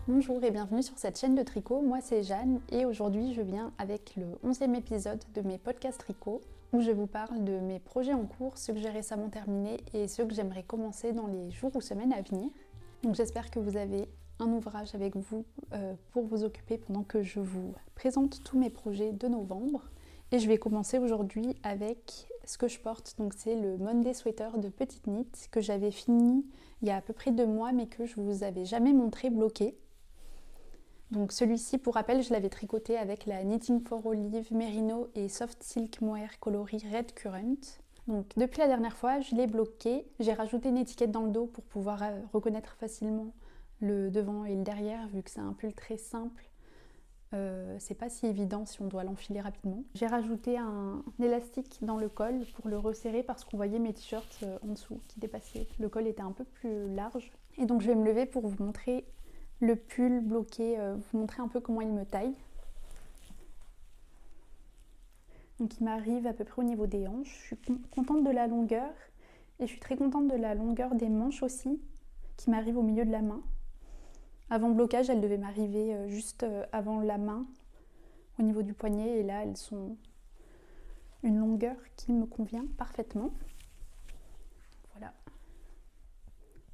Bonjour et bienvenue sur cette chaîne de tricot, moi c'est Jeanne et aujourd'hui je viens avec le 11e épisode de mes podcasts tricot où je vous parle de mes projets en cours, ceux que j'ai récemment terminés et ceux que j'aimerais commencer dans les jours ou semaines à venir. Donc j'espère que vous avez un ouvrage avec vous pour vous occuper pendant que je vous présente tous mes projets de novembre. Et je vais commencer aujourd'hui avec ce que je porte, donc c'est le Monday Sweater de Petite Knit que j'avais fini il y a à peu près 2 mois mais que je vous avais jamais montré bloqué. Donc celui-ci, pour rappel, je l'avais tricoté avec la Knitting for Olive Merino et Soft Silk Mohair coloris Red Current. Donc depuis la dernière fois, je l'ai bloqué. J'ai rajouté une étiquette dans le dos pour pouvoir reconnaître facilement le devant et le derrière, vu que c'est un pull très simple. C'est pas si évident si on doit l'enfiler rapidement. J'ai rajouté un élastique dans le col pour le resserrer parce qu'on voyait mes t-shirts en dessous qui dépassaient. Le col était un peu plus large. Et donc je vais me lever pour vous montrer le pull bloqué, vous montrer un peu comment il me taille. Donc il m'arrive à peu près au niveau des hanches. Je suis contente de la longueur et je suis très contente de la longueur des manches aussi, qui m'arrive au milieu de la main. Avant le blocage, elles devaient m'arriver juste avant la main, au niveau du poignet, et là elles sont une longueur qui me convient parfaitement. Voilà.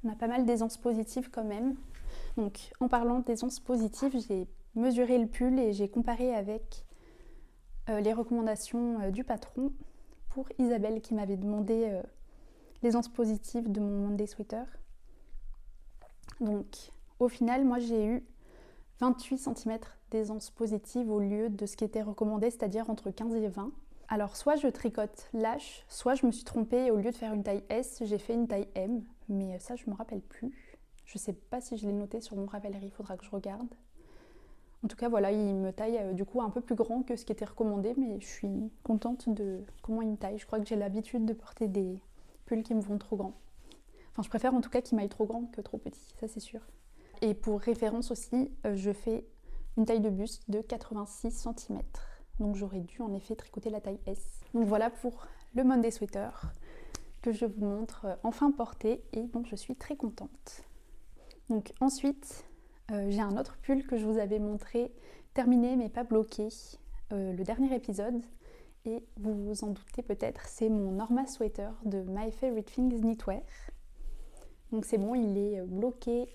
On a pas mal d'aisance positive quand même. Donc en parlant d'aisance positive, j'ai mesuré le pull et j'ai comparé avec les recommandations du patron pour Isabelle qui m'avait demandé l'aisance positive de mon Monday Sweater. Donc au final, moi j'ai eu 28 cm d'aisance positive au lieu de ce qui était recommandé, c'est-à-dire entre 15 et 20. Alors soit je tricote lâche, soit je me suis trompée et au lieu de faire une taille S, j'ai fait une taille M, mais ça je me rappelle plus. Je sais pas si je l'ai noté sur mon rappellerie, il faudra que je regarde. En tout cas voilà, il me taille du coup un peu plus grand que ce qui était recommandé, mais je suis contente de comment il me taille. Je crois que j'ai l'habitude de porter des pulls qui me vont trop grands. Enfin je préfère en tout cas qu'ils m'aillent trop grand que trop petit, ça c'est sûr. Et pour référence aussi, je fais une taille de buste de 86 cm. Donc j'aurais dû en effet tricoter la taille S. Donc voilà pour le Monday Sweater que je vous montre enfin porté et dont je suis très contente. Donc ensuite, j'ai un autre pull que je vous avais montré, terminé mais pas bloqué, le dernier épisode. Et vous vous en doutez peut-être, c'est mon Norma Sweater de My Favorite Things Knitwear. Donc c'est bon, il est bloqué.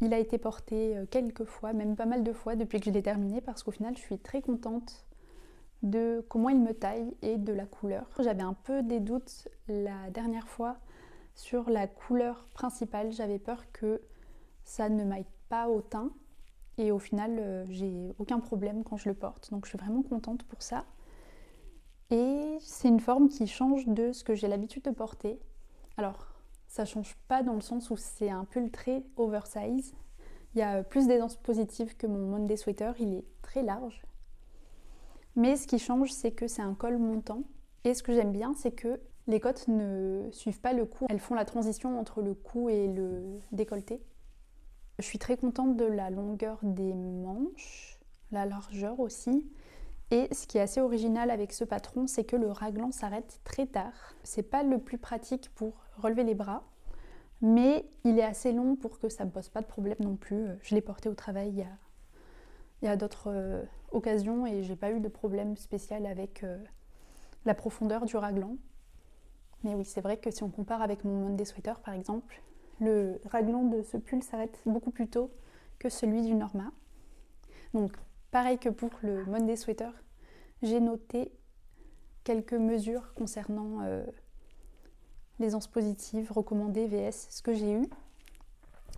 Il a été porté quelques fois, même pas mal de fois depuis que je l'ai terminé parce qu'au final je suis très contente de comment il me taille et de la couleur. J'avais un peu des doutes la dernière fois sur la couleur principale, j'avais peur que ça ne m'aille pas au teint et au final j'ai aucun problème quand je le porte, donc je suis vraiment contente pour ça. Et c'est une forme qui change de ce que j'ai l'habitude de porter. Alors ça change pas dans le sens où c'est un pull très oversize. Il y a plus d'aisance positive que mon Monday Sweater, il est très large. Mais ce qui change, c'est que c'est un col montant. Et ce que j'aime bien, c'est que les côtes ne suivent pas le cou. Elles font la transition entre le cou et le décolleté. Je suis très contente de la longueur des manches, la largeur aussi. Et ce qui est assez original avec ce patron, c'est que le raglan s'arrête très tard. C'est pas le plus pratique pour relever les bras, mais il est assez long pour que ça me pose pas de problème non plus. Je l'ai porté au travail il y a d'autres occasions et j'ai pas eu de problème spécial avec la profondeur du raglan. Mais oui, c'est vrai que si on compare avec mon Monday Sweater par exemple, le raglan de ce pull s'arrête beaucoup plus tôt que celui du Norma. Donc pareil que pour le Monday Sweater, j'ai noté quelques mesures concernant l'aisance positive recommandée vs ce que j'ai eu.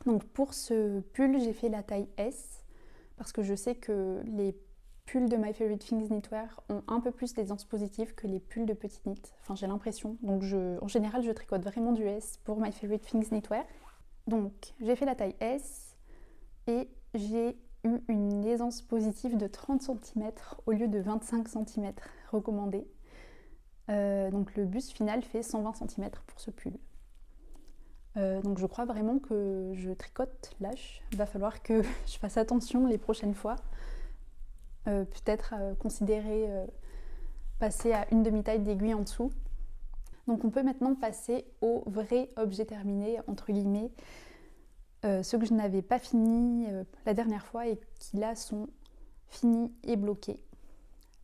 Donc pour ce pull, j'ai fait la taille S parce que je sais que les pulls de My Favorite Things Knitwear ont un peu plus d'aisance positive que les pulls de Petite Knit. Enfin, j'ai l'impression. Donc en général, je tricote vraiment du S pour My Favorite Things Knitwear. Donc j'ai fait la taille S et j'ai eu une aisance positive de 30 cm au lieu de 25 cm recommandé. Donc le buste final fait 120 cm pour ce pull. Donc je crois vraiment que je tricote lâche. Il va falloir que je fasse attention les prochaines fois. Peut-être considérer passer à une demi-taille d'aiguille en dessous. Donc on peut maintenant passer au vrai objet terminé, entre guillemets, ceux que je n'avais pas fini la dernière fois et qui là sont finis et bloqués.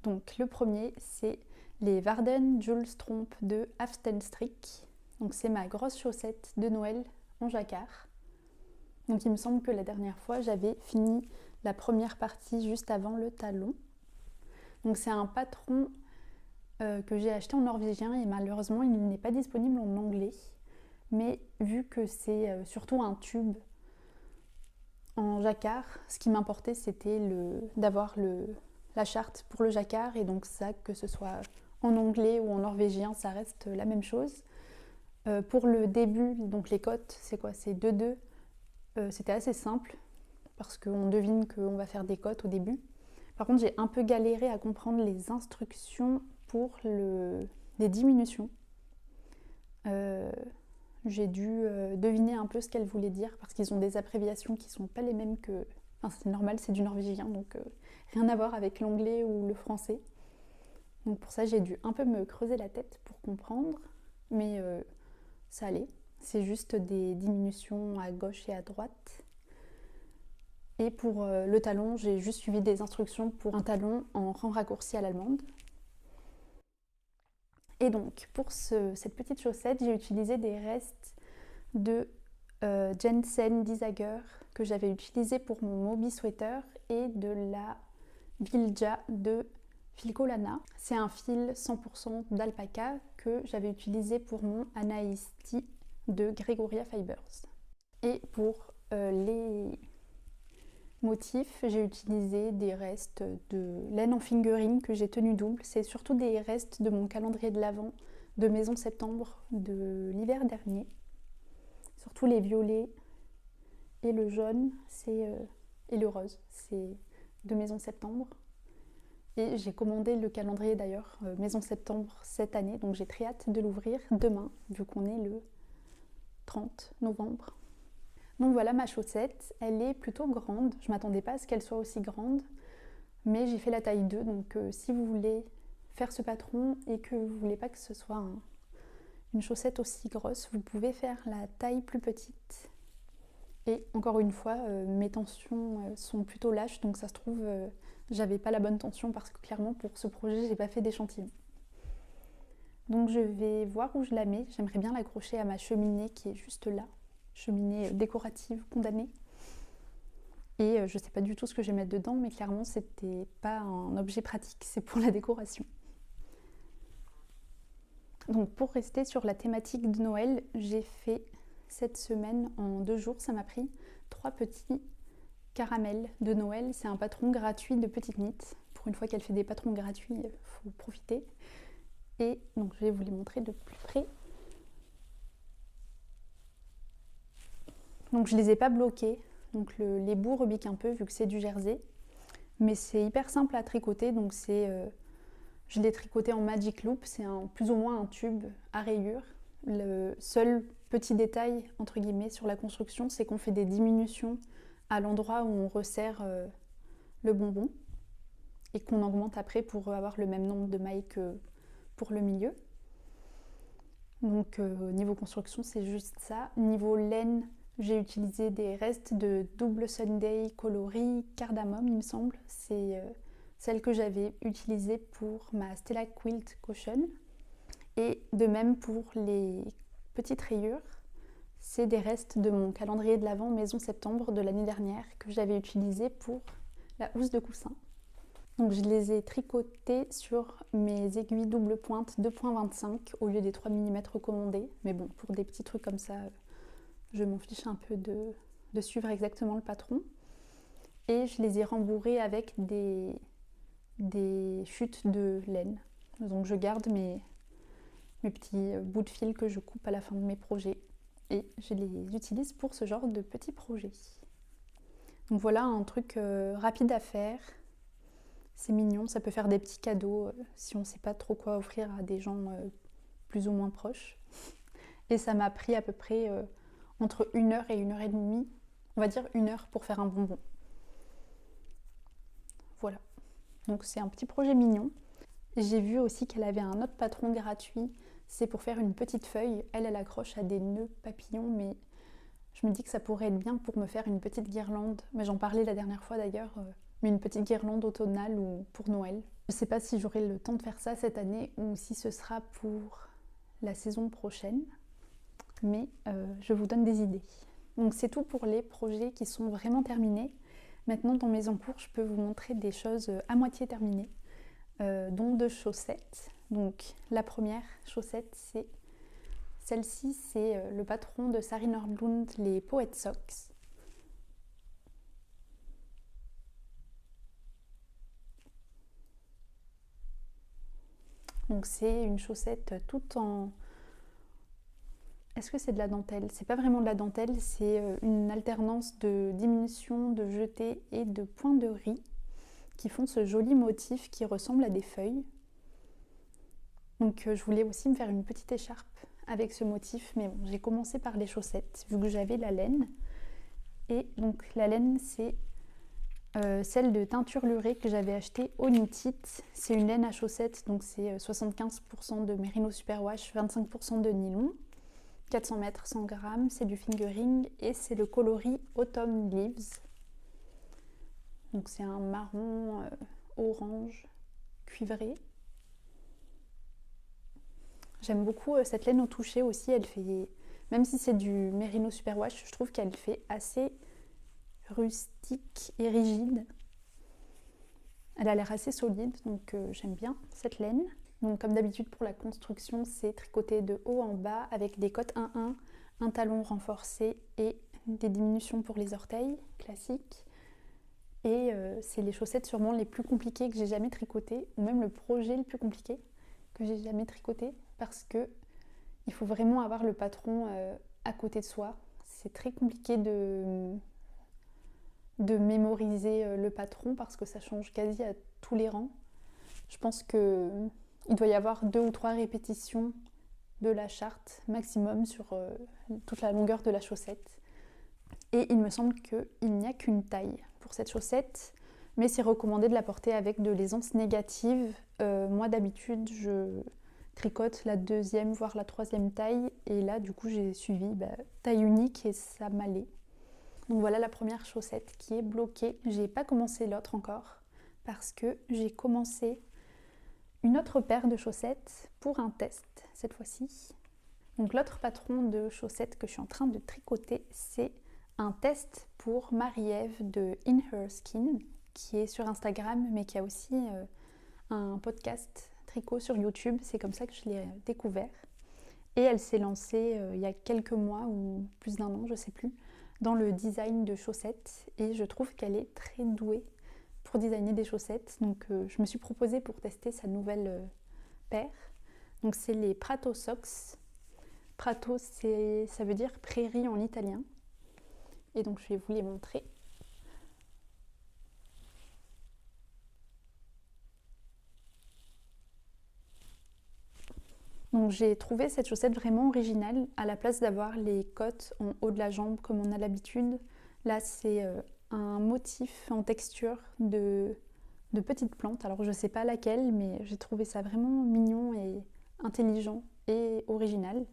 Donc le premier, c'est les Warden Jewel Stromp de Aftenstrik. Donc c'est ma grosse chaussette de Noël en jacquard. Donc il me semble que la dernière fois, j'avais fini la première partie juste avant le talon. Donc c'est un patron que j'ai acheté en norvégien et malheureusement il n'est pas disponible en anglais. Mais vu que c'est surtout un tube en jacquard, ce qui m'importait c'était d'avoir la charte pour le jacquard et donc ça, que ce soit en anglais ou en norvégien, ça reste la même chose. Pour le début, donc les cotes, c'est quoi? C'est 2-2. C'était assez simple parce qu'on devine qu'on va faire des cotes au début. Par contre, j'ai un peu galéré à comprendre les instructions pour les diminutions. J'ai dû deviner un peu ce qu'elles voulaient dire parce qu'ils ont des abréviations qui sont pas les mêmes que... Enfin, c'est normal, c'est du norvégien, donc rien à voir avec l'anglais ou le français. Donc pour ça, j'ai dû un peu me creuser la tête pour comprendre, mais ça allait. C'est juste des diminutions à gauche et à droite. Et pour le talon, j'ai juste suivi des instructions pour un talon en rang raccourci à l'allemande. Et donc, pour cette petite chaussette, j'ai utilisé des restes de Jensen Disager que j'avais utilisé pour mon Moby Sweater et de la Vilja de Filcolana. C'est un fil 100% d'alpaca que j'avais utilisé pour mon Anaisti de Gregoria Fibers. Et pour les motifs, j'ai utilisé des restes de laine en fingering que j'ai tenu double. C'est surtout des restes de mon calendrier de l'Avent de Maison Septembre de l'hiver dernier. Surtout les violets et le jaune et le rose, c'est de Maison Septembre. Et j'ai commandé le calendrier d'ailleurs Maison Septembre cette année, donc j'ai très hâte de l'ouvrir demain, vu qu'on est le 30 novembre. Donc voilà ma chaussette, elle est plutôt grande, je ne m'attendais pas à ce qu'elle soit aussi grande, mais j'ai fait la taille 2, donc si vous voulez faire ce patron et que vous ne voulez pas que ce soit une chaussette aussi grosse, vous pouvez faire la taille plus petite. Et encore une fois, mes tensions sont plutôt lâches, donc ça se trouve, j'avais pas la bonne tension parce que clairement pour ce projet, j'ai pas fait d'échantillon. Donc je vais voir où je la mets, j'aimerais bien l'accrocher à ma cheminée qui est juste là. Cheminée décorative condamnée. Et je sais pas du tout ce que je vais mettre dedans, mais clairement c'était pas un objet pratique, c'est pour la décoration. Donc pour rester sur la thématique de Noël, j'ai fait cette semaine en 2 jours, ça m'a pris 3 petits caramels de Noël. C'est un patron gratuit de Petite Knit. Pour une fois qu'elle fait des patrons gratuits, il faut profiter. Et donc je vais vous les montrer de plus près. Donc je les ai pas bloqués, donc les bouts rebiquent un peu vu que c'est du jersey, mais c'est hyper simple à tricoter, donc je l'ai tricoté en Magic Loop, c'est plus ou moins un tube à rayures. Le seul petit détail entre guillemets sur la construction, c'est qu'on fait des diminutions à l'endroit où on resserre le bonbon et qu'on augmente après pour avoir le même nombre de mailles que pour le milieu. Donc niveau construction, c'est juste ça. Niveau laine, j'ai utilisé des restes de Double Sunday coloris cardamome, il me semble. C'est celle que j'avais utilisée pour ma Stella Quilt Caution. Et de même pour les petites rayures, c'est des restes de mon calendrier de l'Avent Maison Septembre de l'année dernière que j'avais utilisé pour la housse de coussin. Donc je les ai tricotés sur mes aiguilles double pointe 2.25 au lieu des 3 mm recommandés. Mais bon, pour des petits trucs comme ça, je m'en fiche un peu de suivre exactement le patron. Et je les ai rembourrés avec des chutes de laine. Donc je garde mes petits bouts de fil que je coupe à la fin de mes projets. Et je les utilise pour ce genre de petits projets. Donc voilà un truc rapide à faire. C'est mignon, ça peut faire des petits cadeaux si on ne sait pas trop quoi offrir à des gens plus ou moins proches. Et ça m'a pris à peu près entre 1 heure et 1 heure et demie, on va dire 1 heure pour faire un bonbon. Voilà, donc c'est un petit projet mignon. J'ai vu aussi qu'elle avait un autre patron gratuit, c'est pour faire une petite feuille. Elle accroche à des nœuds papillons, mais Je me dis que ça pourrait être bien pour me faire une petite guirlande, mais j'en parlais la dernière fois d'ailleurs, mais une petite guirlande automnale ou pour Noël. Je sais pas si j'aurai le temps de faire ça cette année ou si ce sera pour la saison prochaine, mais je vous donne des idées. Donc c'est tout pour les projets qui sont vraiment terminés. Maintenant dans mes encours, je peux vous montrer des choses à moitié terminées, dont 2 chaussettes. Donc la première chaussette, c'est celle-ci, c'est le patron de Sari Nordlund, les Poet Socks. Donc c'est une chaussette toute en... Est-ce que c'est de la dentelle? C'est pas vraiment de la dentelle, c'est une alternance de diminution, de jeté et de points de riz qui font ce joli motif qui ressemble à des feuilles. Donc je voulais aussi me faire une petite écharpe avec ce motif, mais bon, j'ai commencé par les chaussettes vu que j'avais la laine. Et donc la laine, c'est celle de teinture lurée que j'avais achetée au Knit It. C'est une laine à chaussettes, donc c'est 75% de Merino Superwash, 25% de nylon, 400 mètres, 100 grammes, c'est du fingering et c'est le coloris Autumn Leaves. Donc c'est un marron orange cuivré. J'aime beaucoup cette laine au toucher aussi, elle fait, même si c'est du Merino Superwash, je trouve qu'elle fait assez rustique et rigide. Elle a l'air assez solide, donc j'aime bien cette laine. Donc comme d'habitude pour la construction, c'est tricoté de haut en bas avec des cottes 1-1, un talon renforcé et des diminutions pour les orteils, classiques. Et c'est les chaussettes sûrement les plus compliquées que j'ai jamais tricotées, ou même le projet le plus compliqué que j'ai jamais tricoté, parce que il faut vraiment avoir le patron à côté de soi. C'est très compliqué de mémoriser le patron parce que ça change quasi à tous les rangs. Je pense qu'il doit y avoir 2 ou 3 répétitions de la charte maximum sur toute la longueur de la chaussette. Et il me semble qu'il n'y a qu'une taille pour cette chaussette, mais c'est recommandé de la porter avec de l'aisance négative. Moi d'habitude je tricote la 2e voire la 3e taille et là du coup j'ai suivi taille unique et ça m'allait. Donc voilà la première chaussette qui est bloquée. J'ai pas commencé l'autre encore parce que j'ai commencé une autre paire de chaussettes pour un test cette fois-ci. Donc l'autre patron de chaussettes que je suis en train de tricoter, c'est un test pour Marie-Ève de In Her Skin qui est sur Instagram mais qui a aussi un podcast tricot sur YouTube. C'est comme ça que je l'ai découvert. Et elle s'est lancée il y a quelques mois ou plus d'1 an, je sais plus, dans le design de chaussettes et je trouve qu'elle est très douée pour designer des chaussettes. Donc je me suis proposée pour tester sa nouvelle paire. Donc c'est les Prato Socks. Prato, ça veut dire prairie en italien. Et donc je vais vous les montrer. Donc j'ai trouvé cette chaussette vraiment originale. À la place d'avoir les côtes en haut de la jambe comme on a l'habitude, là c'est un motif en texture de petites plantes. Alors je sais pas laquelle, mais j'ai trouvé ça vraiment mignon et intelligent et original.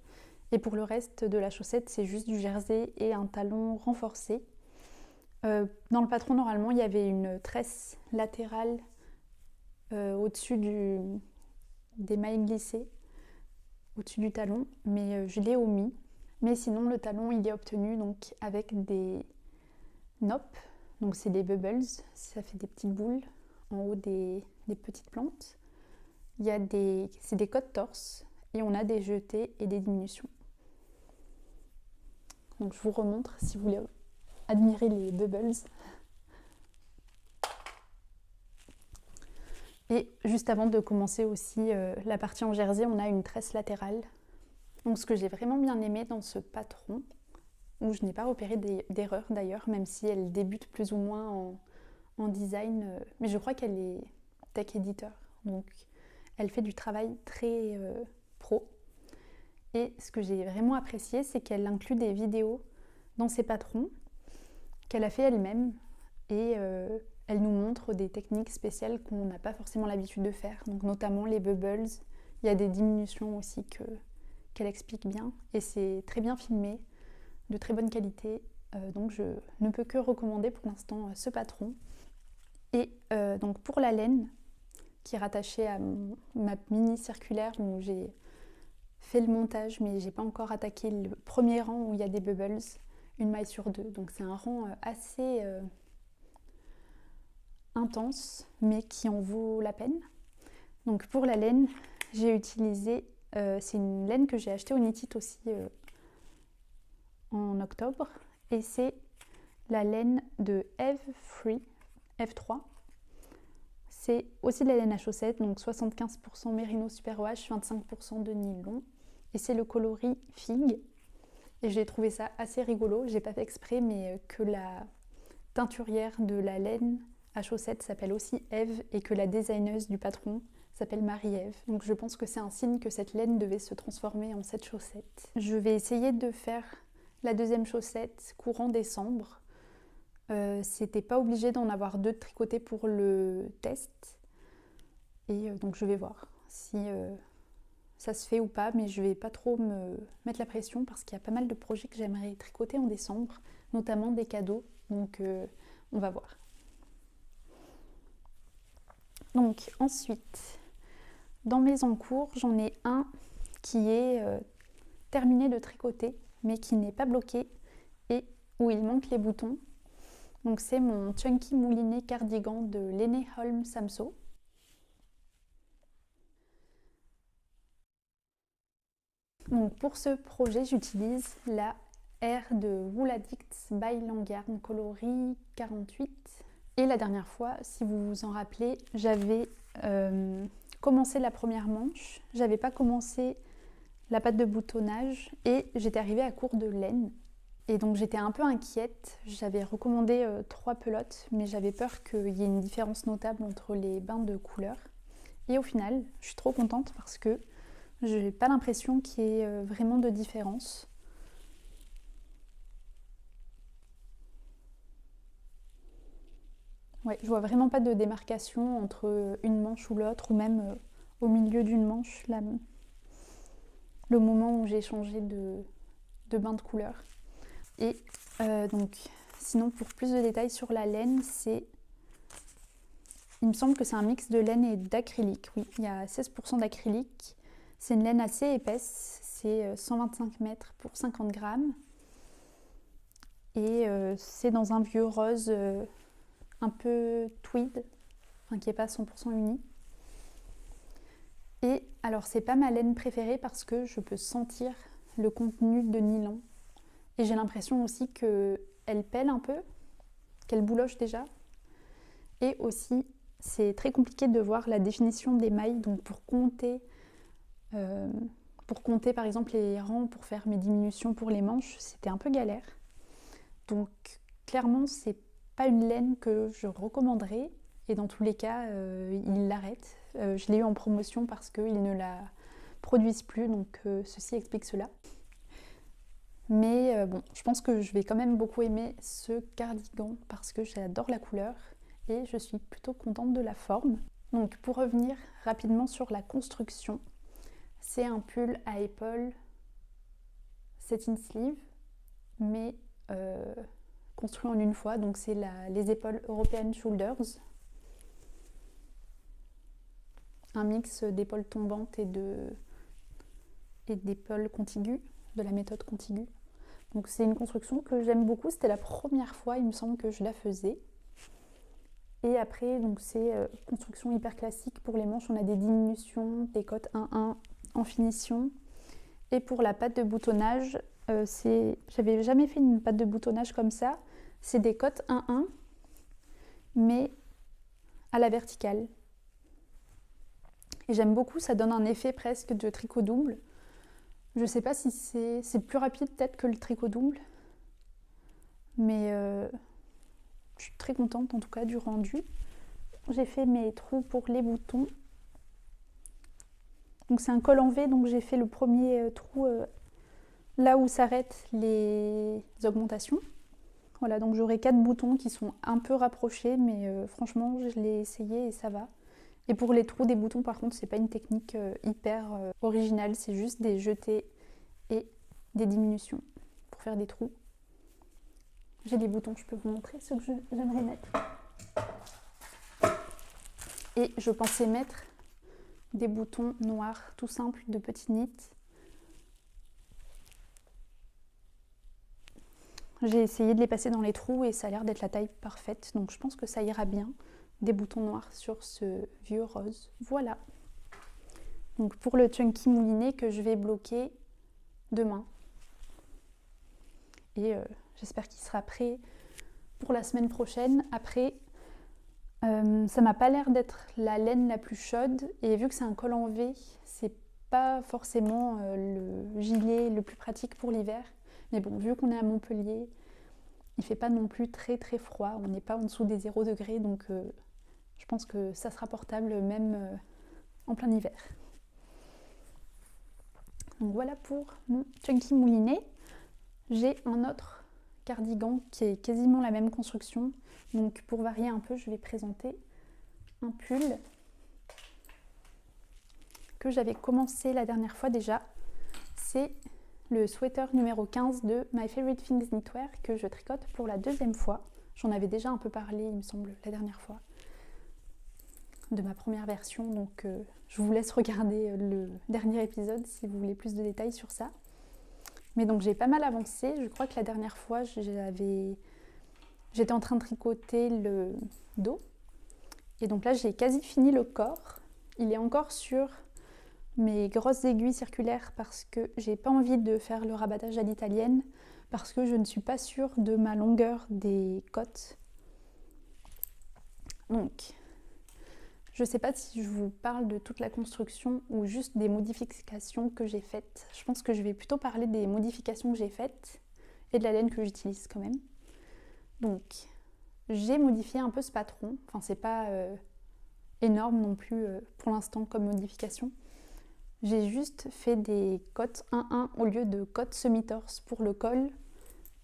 Et pour le reste de la chaussette, c'est juste du jersey et un talon renforcé. Dans le patron, normalement, il y avait une tresse latérale au-dessus des mailles glissées, au-dessus du talon, mais je l'ai omis. Mais sinon, le talon, il est obtenu donc avec des noppes, donc c'est des bubbles, ça fait des petites boules en haut des petites plantes. C'est des côtes torse et on a des jetés et des diminutions. Donc je vous remontre si vous voulez admirer les bubbles. Et juste avant de commencer aussi la partie en jersey, on a une tresse latérale. Donc ce que j'ai vraiment bien aimé dans ce patron, où je n'ai pas repéré d'erreur d'ailleurs, même si elle débute plus ou moins en design, mais je crois qu'elle est tech editor, donc elle fait du travail très pro. Et ce que j'ai vraiment apprécié, c'est qu'elle inclut des vidéos dans ses patrons qu'elle a fait elle-même et elle nous montre des techniques spéciales qu'on n'a pas forcément l'habitude de faire, donc notamment les bubbles. Il y a des diminutions aussi qu'elle explique bien et c'est très bien filmé. de très bonne qualité. Donc je ne peux que recommander pour l'instant ce patron. Et donc pour la laine, qui est rattachée à ma mini circulaire où j'ai fait le montage, mais j'ai pas encore attaqué le premier rang où il y a des bubbles, une maille sur deux. Donc c'est un rang assez intense, mais qui en vaut la peine. Donc pour la laine, j'ai utilisé, c'est une laine que j'ai achetée au Knit It aussi en octobre, et c'est la laine de F3. C'est aussi de la laine à chaussettes, donc 75% mérino superwash, 25% de nylon, et c'est le coloris figue. Et j'ai trouvé ça assez rigolo, j'ai pas fait exprès, mais que la teinturière de la laine à chaussettes s'appelle aussi Eve et que la designeuse du patron s'appelle Marie-Ève. Donc je pense que c'est un signe que cette laine devait se transformer en cette chaussette. Je vais essayer de faire la deuxième chaussette courant décembre. C'était pas obligé d'en avoir deux de tricotés pour le test. Et donc je vais voir si ça se fait ou pas, mais je vais pas trop me mettre la pression parce qu'il y a pas mal de projets que j'aimerais tricoter en décembre, notamment des cadeaux. Donc on va voir. Donc ensuite, dans mes encours, j'en ai un qui est terminé de tricoter, mais qui n'est pas bloqué et où il manque les boutons. Donc c'est mon Chunky Moulinet cardigan de Lene Holm Samso. Donc pour ce projet, j'utilise la R de Wool Addicts by Langarn coloris 48. Et la dernière fois, si vous vous en rappelez, j'avais commencé la première manche, j'avais pas commencé la patte de boutonnage et j'étais arrivée à court de laine. Et donc j'étais un peu inquiète, j'avais recommandé 3 pelotes, mais j'avais peur qu'il y ait une différence notable entre les bains de couleurs. Et au final, je suis trop contente parce que je n'ai pas l'impression qu'il y ait vraiment de différence. Ouais, je vois vraiment pas de démarcation entre une manche ou l'autre, ou même au milieu d'une manche, le moment où j'ai changé de bain de couleur. Et donc, sinon, pour plus de détails sur la laine, il me semble que c'est un mix de laine et d'acrylique. Oui, il y a 16% d'acrylique. C'est une laine assez épaisse, c'est 125 mètres pour 50 grammes. Et c'est dans un vieux rose un peu tweed, enfin, qui n'est pas 100% uni. Et alors, c'est pas ma laine préférée parce que je peux sentir le contenu de nylon. Et j'ai l'impression aussi qu'elle pèle un peu, qu'elle bouloche déjà. Et aussi, c'est très compliqué de voir la définition des mailles. Donc pour compter par exemple les rangs, pour faire mes diminutions pour les manches, c'était un peu galère. Donc clairement, c'est pas une laine que je recommanderais. Et dans tous les cas, ils l'arrêtent. Je l'ai eu en promotion parce qu'ils ne la produisent plus. Donc ceci explique cela. Mais bon, je pense que je vais quand même beaucoup aimer ce cardigan parce que j'adore la couleur et je suis plutôt contente de la forme. Donc pour revenir rapidement sur la construction, c'est un pull à épaules satin sleeve, mais construit en une fois. Donc c'est les épaules European Shoulders, un mix d'épaules tombantes et d'épaules contiguës, de la méthode contiguë. Donc c'est une construction que j'aime beaucoup, c'était la première fois il me semble que je la faisais. Et après donc c'est construction hyper classique, pour les manches on a des diminutions, des cotes 1-1 en finition. Et pour la patte de boutonnage, j'avais jamais fait une patte de boutonnage comme ça, c'est des cotes 1-1 mais à la verticale. Et j'aime beaucoup, ça donne un effet presque de tricot double. Je sais pas si c'est plus rapide peut-être que le tricot double, mais je suis très contente en tout cas du rendu. J'ai fait mes trous pour les boutons. Donc c'est un col en V, donc j'ai fait le premier trou là où s'arrêtent les augmentations. Voilà, donc j'aurai 4 boutons qui sont un peu rapprochés, mais franchement je l'ai essayé et ça va. Et pour les trous des boutons par contre, c'est pas une technique hyper originale, c'est juste des jetés et des diminutions pour faire des trous. J'ai des boutons, je peux vous montrer ce que j'aimerais mettre. Et je pensais mettre des boutons noirs tout simples de petits nits. J'ai essayé de les passer dans les trous et ça a l'air d'être la taille parfaite, donc je pense que ça ira bien. Des boutons noirs sur ce vieux rose. Voilà. Donc pour le chunky mouliné que je vais bloquer demain. Et j'espère qu'il sera prêt pour la semaine prochaine. Après, ça m'a pas l'air d'être la laine la plus chaude. Et vu que c'est un col en V, c'est pas forcément le gilet le plus pratique pour l'hiver. Mais bon, vu qu'on est à Montpellier, il fait pas non plus très très froid. On n'est pas en dessous des 0 degrés, donc je pense que ça sera portable même en plein hiver. Donc voilà pour mon chunky mouliné. J'ai un autre cardigan qui est quasiment la même construction. Donc pour varier un peu, je vais présenter un pull que j'avais commencé la dernière fois déjà. C'est le sweater numéro 15 de My Favorite Things Knitwear que je tricote pour la deuxième fois. J'en avais déjà un peu parlé, il me semble, la dernière fois, de ma première version. Donc je vous laisse regarder le dernier épisode si vous voulez plus de détails sur ça. Mais donc j'ai pas mal avancé. Je crois que la dernière fois, j'étais en train de tricoter le dos. Et donc là, j'ai quasi fini le corps. Il est encore sur mes grosses aiguilles circulaires parce que j'ai pas envie de faire le rabattage à l'italienne, parce que je ne suis pas sûre de ma longueur des côtes. Donc, je sais pas si je vous parle de toute la construction ou juste des modifications que j'ai faites. Je pense que je vais plutôt parler des modifications que j'ai faites et de la laine que j'utilise quand même. Donc, j'ai modifié un peu ce patron. Enfin, c'est pas énorme non plus pour l'instant comme modification. J'ai juste fait des côtes 1-1 au lieu de côtes semi-torse pour le col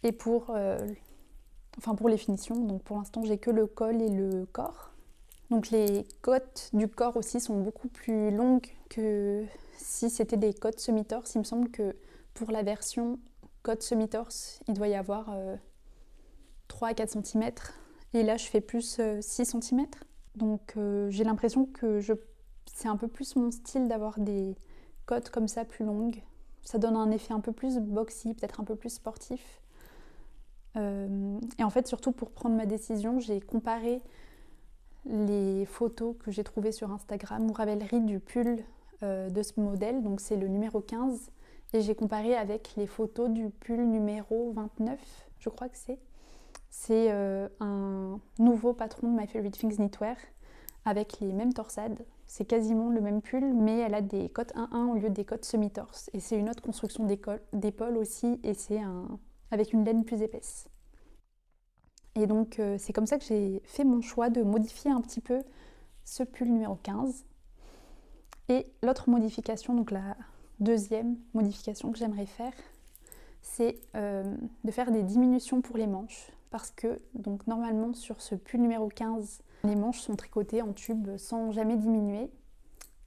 et pour les finitions. Donc pour l'instant, j'ai que le col et le corps. Donc les côtes du corps aussi sont beaucoup plus longues que si c'était des côtes semi-torse. Il me semble que pour la version côte semi-torse, il doit y avoir 3 à 4 cm. Et là, je fais plus 6 cm. Donc j'ai l'impression que c'est un peu plus mon style d'avoir des côtes comme ça plus longues. Ça donne un effet un peu plus boxy, peut-être un peu plus sportif. Et en fait, surtout pour prendre ma décision, j'ai comparé les photos que j'ai trouvées sur Instagram ou Ravelry du pull de ce modèle, donc c'est le numéro 15, et j'ai comparé avec les photos du pull numéro 29, je crois que c'est. C'est un nouveau patron de My Favorite Things Knitwear avec les mêmes torsades. C'est quasiment le même pull, mais elle a des côtes 1-1 au lieu des côtes semi-torse. Et c'est une autre construction d'épaule aussi, et c'est avec une laine plus épaisse. Et donc c'est comme ça que j'ai fait mon choix de modifier un petit peu ce pull numéro 15. Et l'autre modification, donc la deuxième modification que j'aimerais faire, c'est de faire des diminutions pour les manches. Parce que donc normalement sur ce pull numéro 15, les manches sont tricotées en tube sans jamais diminuer.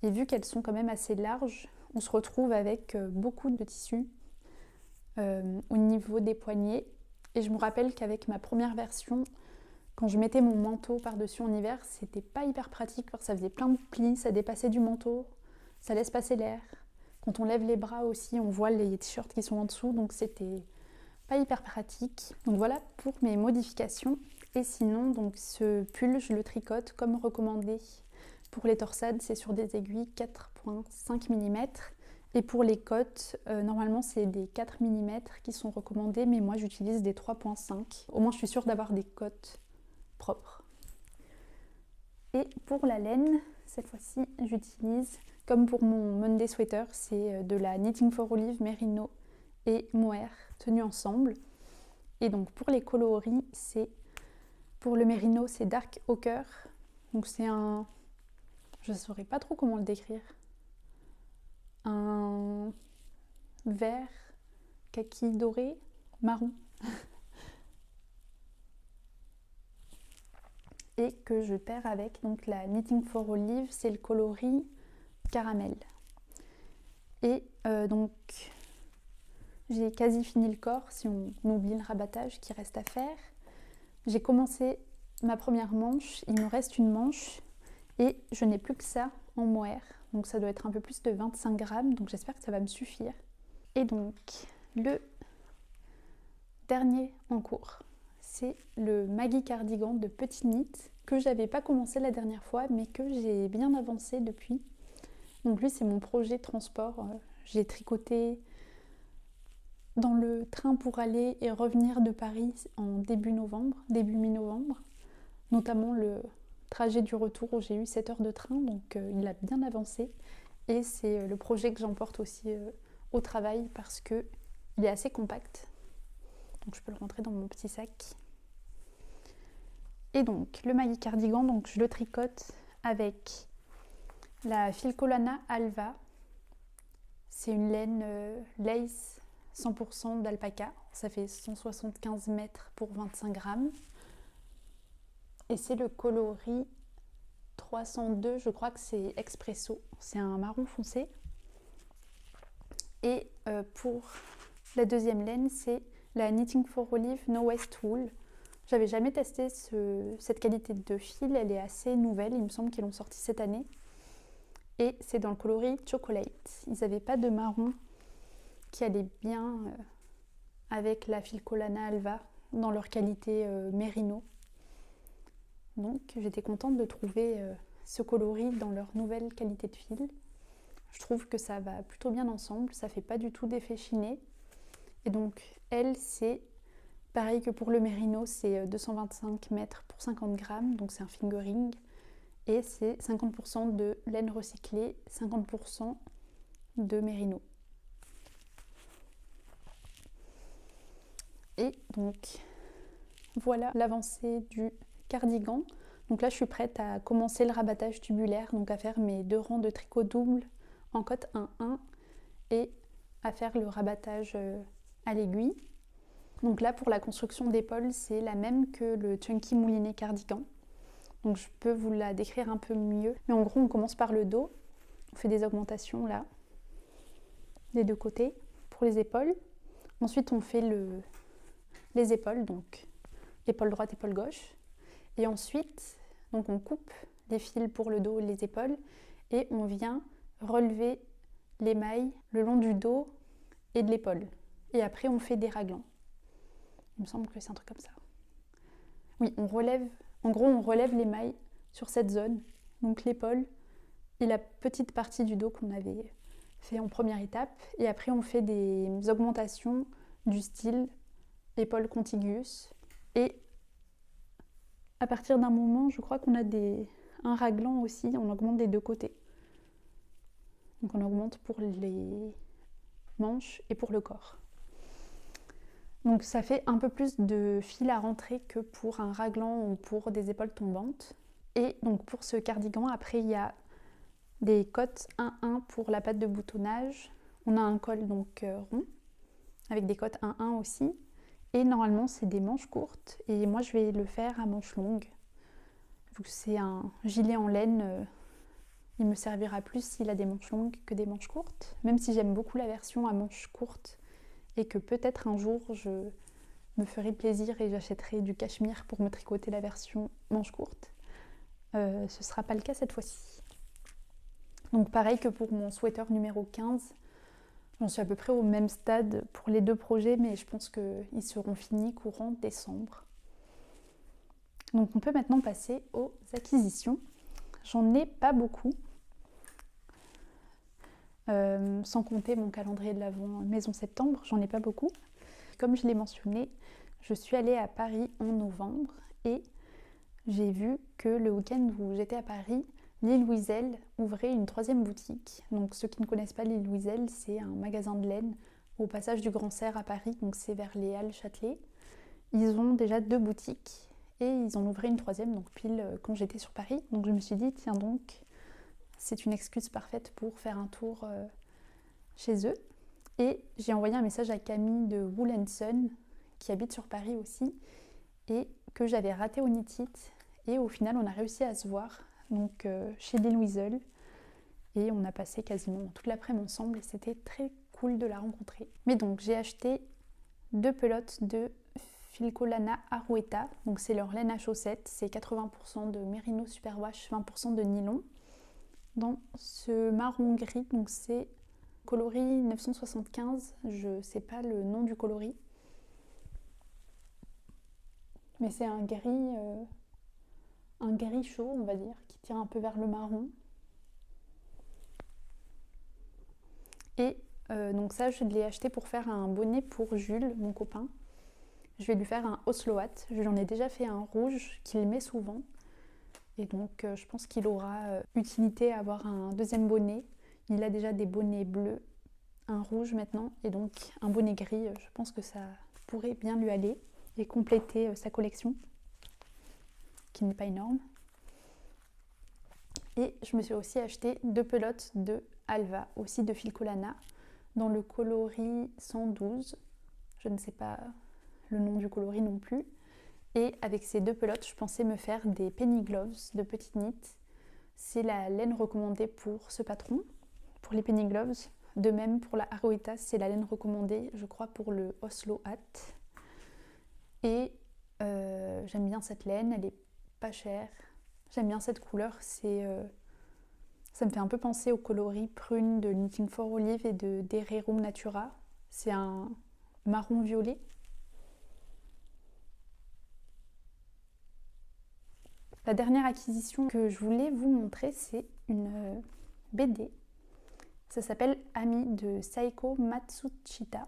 Et vu qu'elles sont quand même assez larges, on se retrouve avec beaucoup de tissu au niveau des poignets. Et je me rappelle qu'avec ma première version, quand je mettais mon manteau par-dessus en hiver, c'était pas hyper pratique parce que ça faisait plein de plis, ça dépassait du manteau, ça laisse passer l'air. Quand on lève les bras aussi, on voit les t-shirts qui sont en dessous, donc c'était pas hyper pratique. Donc voilà pour mes modifications. Et sinon, donc ce pull, je le tricote comme recommandé. Pour les torsades, c'est sur des aiguilles 4,5 mm. Et pour les côtes, normalement c'est des 4 mm qui sont recommandées, mais moi j'utilise des 3,5. Au moins je suis sûre d'avoir des côtes propres. Et pour la laine, cette fois-ci j'utilise, comme pour mon Monday Sweater, c'est de la Knitting for Olive, Merino et Mohair tenus ensemble. Et donc pour les coloris, pour le Merino, c'est Dark Ochre. Donc c'est je ne saurais pas trop comment le décrire. Un vert, kaki doré, marron. Et que je paire avec donc la Knitting for Olive, c'est le coloris caramel. Et donc J'ai quasi fini le corps si on oublie le rabattage qui reste à faire. J'ai commencé ma première manche, il me reste une manche et je n'ai plus que ça en mohair. Donc ça doit être un peu plus de 25 grammes, donc j'espère que ça va me suffire. Et donc le dernier en cours, c'est le Maggie Cardigan de Petit Knit que j'avais pas commencé la dernière fois mais que j'ai bien avancé depuis. Donc lui c'est mon projet transport, j'ai tricoté dans le train pour aller et revenir de Paris en début mi-novembre, notamment le trajet du retour où j'ai eu 7 heures de train, donc il a bien avancé. Et c'est le projet que j'emporte aussi au travail parce qu'il est assez compact. Donc je peux le rentrer dans mon petit sac. Et donc le Maggie Cardigan, donc je le tricote avec la Filcolana Alva. C'est une laine lace 100% d'alpaca, ça fait 175 mètres pour 25 grammes. Et c'est le coloris 302, je crois que c'est Expresso, c'est un marron foncé. Et pour la deuxième laine, c'est la Knitting for Olive No Waste Wool. J'avais jamais testé cette qualité de fil, elle est assez nouvelle, il me semble qu'ils l'ont sortie cette année. Et c'est dans le coloris Chocolate. Ils n'avaient pas de marron qui allait bien avec la Filcolana Alva dans leur qualité Merino. Donc j'étais contente de trouver ce coloris dans leur nouvelle qualité de fil. Je trouve que ça va plutôt bien ensemble, ça fait pas du tout d'effet chiné. Et donc elle, c'est pareil que pour le Merino, c'est 225 mètres pour 50 grammes, donc c'est un fingering. Et c'est 50% de laine recyclée, 50% de Merino. Et donc voilà l'avancée du cardigan. Donc là je suis prête à commencer le rabattage tubulaire, donc à faire mes 2 rangs de tricot double en cotte 1-1 et à faire le rabattage à l'aiguille. Donc là pour la construction d'épaule, c'est la même que le chunky mouliné cardigan. Donc je peux vous la décrire un peu mieux. Mais en gros on commence par le dos, on fait des augmentations là, des deux côtés pour les épaules. Ensuite on fait les épaules, donc épaule droite, épaule gauche. Et ensuite, donc on coupe les fils pour le dos et les épaules et on vient relever les mailles le long du dos et de l'épaule. Et après, on fait des raglans. Il me semble que c'est un truc comme ça. Oui, on relève les mailles sur cette zone, donc l'épaule et la petite partie du dos qu'on avait fait en première étape. Et après, on fait des augmentations du style épaule contiguës. Et à partir d'un moment, je crois qu'on a un raglan aussi, on augmente des deux côtés. Donc on augmente pour les manches et pour le corps. Donc ça fait un peu plus de fil à rentrer que pour un raglan ou pour des épaules tombantes. Et donc pour ce cardigan, après il y a des cottes 1-1 pour la patte de boutonnage. On a un col donc rond avec des cottes 1-1 aussi. Et normalement c'est des manches courtes et moi je vais le faire à manches longues. Vu que c'est un gilet en laine, il me servira plus s'il a des manches longues que des manches courtes. Même si j'aime beaucoup la version à manches courtes et que peut-être un jour je me ferai plaisir et j'achèterai du cachemire pour me tricoter la version manches courtes. Ce ne sera pas le cas cette fois-ci. Donc pareil que pour mon sweater numéro 15, j'en suis à peu près au même stade pour les deux projets, mais je pense qu'ils seront finis courant décembre. Donc on peut maintenant passer aux acquisitions. J'en ai pas beaucoup, sans compter mon calendrier de l'Avent Maison Septembre, j'en ai pas beaucoup. Comme je l'ai mentionné, je suis allée à Paris en novembre et j'ai vu que le week-end où j'étais à Paris, L'Île Wiesel ouvrait une 3e boutique. Donc ceux qui ne connaissent pas l'Île Wiesel, c'est un magasin de laine au passage du Grand Cerf à Paris, donc c'est vers les Halles Châtelet. Ils ont déjà 2 boutiques et ils en ouvraient une 3e, donc pile quand j'étais sur Paris. Donc je me suis dit, tiens donc, c'est une excuse parfaite pour faire un tour chez eux. Et j'ai envoyé un message à Camille de Wool & Son, qui habite sur Paris aussi, et que j'avais raté au Knit It. Et au final, on a réussi à se voir donc, chez l'Île Wiesel. Et on a passé quasiment toute l'après-midi ensemble et c'était très cool de la rencontrer. Mais donc j'ai acheté 2 pelotes de Filcolana Arouetta, donc c'est leur laine à chaussettes, c'est 80% de Merino Superwash, 20% de nylon. Dans ce marron gris, donc c'est coloris 975, je sais pas le nom du coloris, mais c'est un gris chaud, on va dire, qui tire un peu vers le marron. Et donc ça, je l'ai acheté pour faire un bonnet pour Jules, mon copain. Je vais lui faire un Oslo hat. Je lui en ai déjà fait un rouge qu'il met souvent. Et donc je pense qu'il aura utilité à avoir un deuxième bonnet. Il a déjà des bonnets bleus, un rouge maintenant, et donc un bonnet gris. Je pense que ça pourrait bien lui aller et compléter sa collection, qui n'est pas énorme. Et je me suis aussi acheté 2 pelotes de Alva, aussi de Filcolana, dans le coloris 112. Je ne sais pas le nom du coloris non plus. Et avec ces 2 pelotes, je pensais me faire des penny gloves de petite knit. C'est la laine recommandée pour ce patron, pour les penny gloves. De même pour la Arouetta, c'est la laine recommandée, je crois, pour le Oslo hat. Et j'aime bien cette laine, elle est pas chère. J'aime bien cette couleur, ça me fait un peu penser au coloris prune de Knitting for Olive et de Dererum Natura. C'est un marron violet. La dernière acquisition que je voulais vous montrer, c'est une BD. Ça s'appelle Ami de Saiko Matsushita,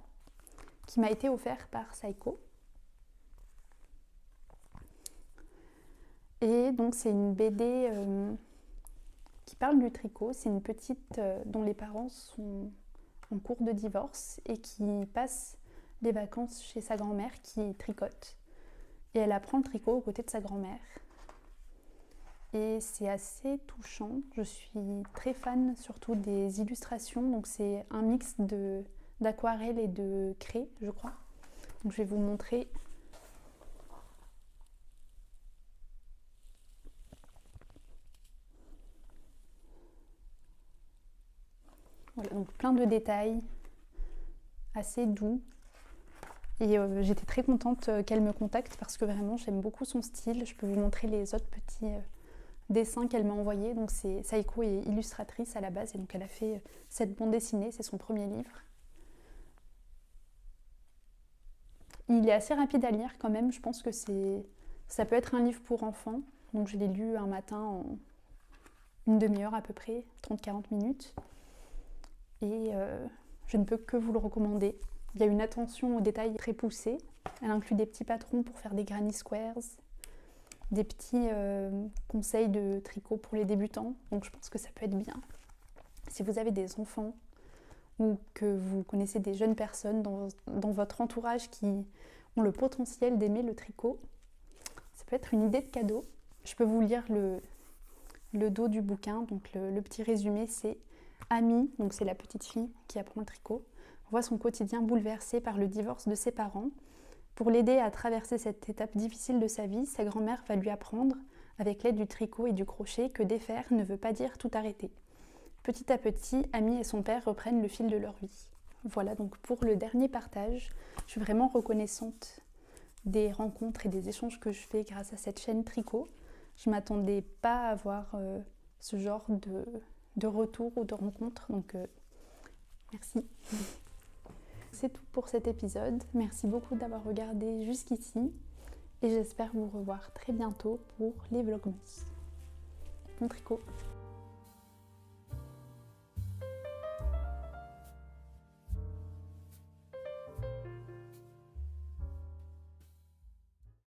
qui m'a été offert par Saiko. Et donc c'est une BD qui parle du tricot. C'est une petite dont les parents sont en cours de divorce et qui passe des vacances chez sa grand-mère qui tricote. Et elle apprend le tricot aux côtés de sa grand-mère. Et c'est assez touchant. Je suis très fan surtout des illustrations. Donc c'est un mix d'aquarelle et de craie, je crois. Donc je vais vous montrer. Voilà, donc plein de détails, assez doux. Et j'étais très contente qu'elle me contacte parce que vraiment j'aime beaucoup son style. Je peux vous montrer les autres petits dessins qu'elle m'a envoyés. Donc Saiko est illustratrice à la base et donc elle a fait cette bande dessinée, c'est son premier livre. Il est assez rapide à lire quand même, je pense que ça peut être un livre pour enfants. Donc je l'ai lu un matin en une demi-heure à peu près, 30-40 minutes. Et je ne peux que vous le recommander. Il y a une attention aux détails très poussée. Elle inclut des petits patrons pour faire des granny squares, des petits conseils de tricot pour les débutants. Donc je pense que ça peut être bien. Si vous avez des enfants ou que vous connaissez des jeunes personnes dans votre entourage qui ont le potentiel d'aimer le tricot, ça peut être une idée de cadeau. Je peux vous lire le dos du bouquin. Donc le petit résumé, c'est Ami, donc c'est la petite fille qui apprend le tricot, voit son quotidien bouleversé par le divorce de ses parents. Pour l'aider à traverser cette étape difficile de sa vie, sa grand-mère va lui apprendre, avec l'aide du tricot et du crochet, que défaire ne veut pas dire tout arrêter. Petit à petit, Ami et son père reprennent le fil de leur vie. Voilà donc pour le dernier partage. Je suis vraiment reconnaissante des rencontres et des échanges que je fais grâce à cette chaîne tricot. Je ne m'attendais pas à avoir ce genre de retour ou de rencontre, donc merci. C'est tout pour cet épisode. Merci beaucoup d'avoir regardé jusqu'ici et j'espère vous revoir très bientôt pour les Vlogmas. Bon tricot!